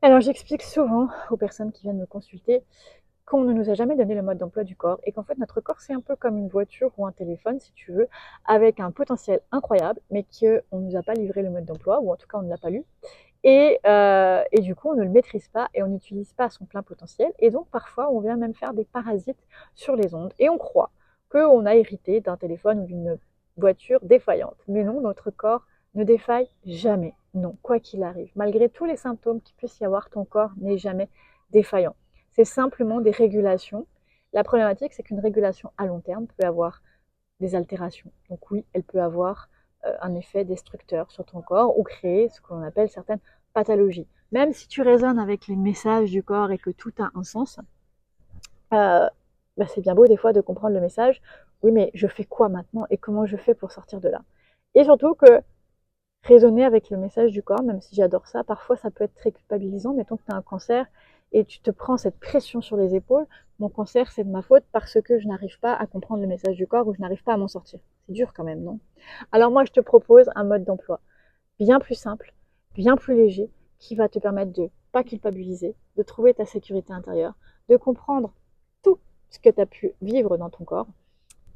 Alors j'explique souvent aux personnes qui viennent me consulter qu'on ne nous a jamais donné le mode d'emploi du corps et qu'en fait notre corps c'est un peu comme une voiture ou un téléphone si tu veux, avec un potentiel incroyable mais qu'on ne nous a pas livré le mode d'emploi ou en tout cas on ne l'a pas lu et du coup on ne le maîtrise pas et on n'utilise pas son plein potentiel et donc parfois on vient même faire des parasites sur les ondes et on croit qu'on a hérité d'un téléphone ou d'une voiture défaillante. Mais non, notre corps ne défaille jamais. Non, quoi qu'il arrive. Malgré tous les symptômes qu'il puisse y avoir, ton corps n'est jamais défaillant. C'est simplement des régulations. La problématique, c'est qu'une régulation à long terme peut avoir des altérations. Donc oui, elle peut avoir un effet destructeur sur ton corps ou créer ce qu'on appelle certaines pathologies. Même si tu raisonnes avec les messages du corps et que tout a un sens, c'est bien beau des fois de comprendre le message. Oui, mais je fais quoi maintenant et comment je fais pour sortir de là? Et surtout que raisonner avec le message du corps, même si j'adore ça, parfois ça peut être très culpabilisant. Mettons que tu as un cancer et tu te prends cette pression sur les épaules. Mon cancer, c'est de ma faute parce que je n'arrive pas à comprendre le message du corps ou je n'arrive pas à m'en sortir. C'est dur quand même, non? Alors moi, je te propose un mode d'emploi bien plus simple, bien plus léger, qui va te permettre de ne pas culpabiliser, de trouver ta sécurité intérieure, de comprendre tout ce que tu as pu vivre dans ton corps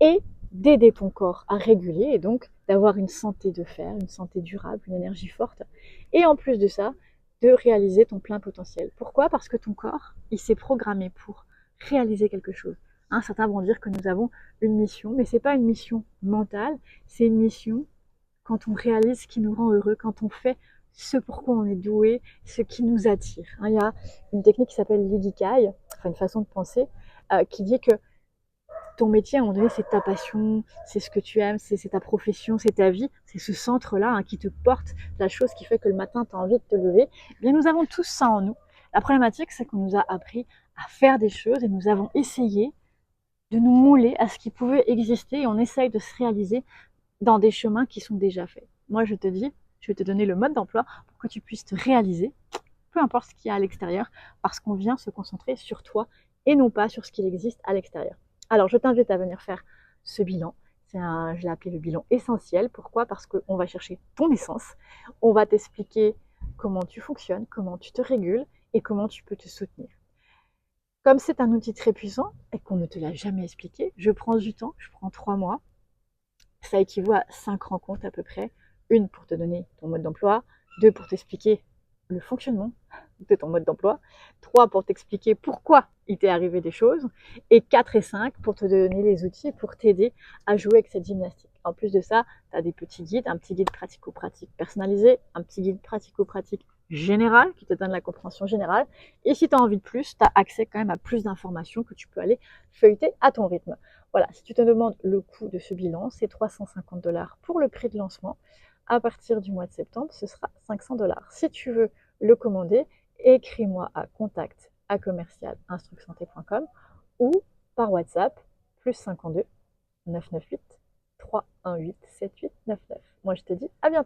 et d'aider ton corps à réguler et donc d'avoir une santé de fer, une santé durable, une énergie forte. Et en plus de ça, de réaliser ton plein potentiel. Pourquoi? Parce que ton corps, il s'est programmé pour réaliser quelque chose. Hein, certains vont dire que nous avons une mission, mais ce n'est pas une mission mentale, c'est une mission quand on réalise ce qui nous rend heureux, quand on fait ce pourquoi on est doué, ce qui nous attire. Hein, il y a une technique qui s'appelle l'ikigai, enfin une façon de penser, qui dit que ton métier, à un moment donné, c'est ta passion, c'est ce que tu aimes, c'est ta profession, c'est ta vie, c'est ce centre-là hein, qui te porte, la chose qui fait que le matin, tu as envie de te lever. Eh bien, nous avons tous ça en nous. La problématique, c'est qu'on nous a appris à faire des choses et nous avons essayé de nous mouler à ce qui pouvait exister et on essaye de se réaliser dans des chemins qui sont déjà faits. Moi, je te dis, je vais te donner le mode d'emploi pour que tu puisses te réaliser, peu importe ce qu'il y a à l'extérieur, parce qu'on vient se concentrer sur toi et non pas sur ce qu'il existe à l'extérieur. Alors, je t'invite à venir faire ce bilan. Je l'ai appelé le bilan essentiel. Pourquoi? Parce qu'on va chercher ton essence. On va t'expliquer comment tu fonctionnes, comment tu te régules et comment tu peux te soutenir. Comme c'est un outil très puissant et qu'on ne te l'a jamais expliqué, je prends du temps, je prends 3 mois. Ça équivaut à 5 rencontres à peu près. Une pour te donner ton mode d'emploi, deux pour t'expliquer le fonctionnement de ton mode d'emploi, 3 pour t'expliquer pourquoi il t'est arrivé des choses, et 4 et 5 pour te donner les outils pour t'aider à jouer avec cette gymnastique. En plus de ça, tu as des petits guides, un petit guide pratico-pratique personnalisé, un petit guide pratico-pratique général qui te donne la compréhension générale. Et si tu as envie de plus, tu as accès quand même à plus d'informations que tu peux aller feuilleter à ton rythme. Voilà, si tu te demandes le coût de ce bilan, c'est 350 $ pour le prix de lancement. À partir du mois de septembre, ce sera 500 $. Si tu veux le commander, écris-moi à contact@commercial-instrucsanté.com ou par WhatsApp plus 52 998 318 7899. Moi, je te dis à bientôt.